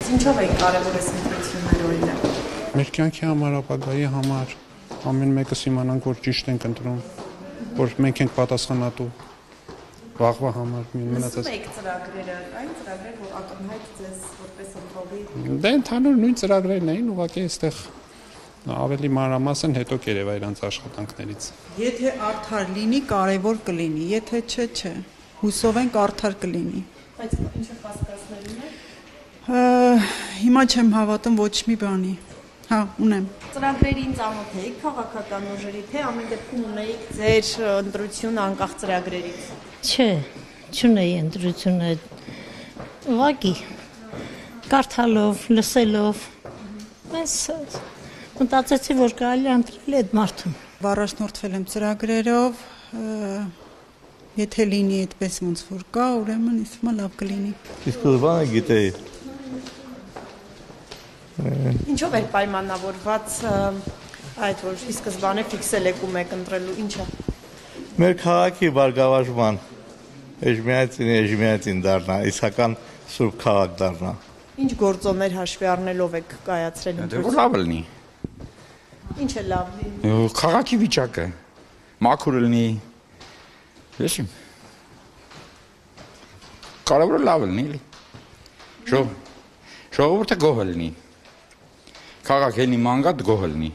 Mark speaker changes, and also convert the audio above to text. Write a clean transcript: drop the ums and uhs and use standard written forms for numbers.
Speaker 1: Ինչով է կարևոր այս ընտրությունները օրինակ։
Speaker 2: Մեր կյանքի համար, ապագայի համար, ամեն մեկս իմանանք, որ ճիշտ ենք ընտրում, որ մենք ենք պատասխանատու վաղվա համար
Speaker 1: մնացած։ Եք ծրագրերը, այն ծրագրեր, որ ակնհայտ ձեզ որպես ընտրողի։
Speaker 2: Դե ընդհանուր նույն ծրագրերն էին, ուղղակի այստեղ ավելի մանրամասն հետո կերևա իրանց աշխատանքներից։
Speaker 3: Եթե արդար լինի, կարևոր կլինի, եթե չէ։ Հուսով ենք արդար կլինի։
Speaker 1: Բայց ինչը կասկածներում է։
Speaker 3: Հիմա չեմ հավատում ոչ մի բանի։ Հա, ունեմ։
Speaker 1: Ծրագրերին ծանոթ եք քաղաքական ուժերի, թե ամեն դեպքում ունեիք ձեր ընտրությունը անկախ ծրագրերից։
Speaker 4: Չէ, չունեի ընտրությունը։ Ուղղակի կարդալով, լսելով, ես մտածեցի, որ կարելի է ընտրել այդ մարդուն։
Speaker 3: Առաջնորդվել եմ ծրագրերով, եթե լինի այդպես ոնց որ կա, ուրեմն ինձ թվում է լավ կլինի։
Speaker 5: Իսկ բանը գիտեի։
Speaker 1: Ինչով էր պայմանավորված այդ որ ի սկզբանե ֆիքսել եք ու մեկ ընտրելու ինչը։
Speaker 5: Մեր քաղաքի բարգավաճման էժմիածին դառնա, իսկական սուրբ քաղաք դառնա։
Speaker 1: Ինչ գործոններ հաշվի առնելով եք կայացրել
Speaker 6: ընտրությունը։ Լավ լինի։
Speaker 1: Ինչ է լավ լինի։
Speaker 6: Քաղաքի վիճակը մաքուր լինի։ Եսիմ։ Կարևորը լավ լինի։ Ժողովուրդը գոհ լինի։ Քաղաքը լինի մանգատ գոհ լինի։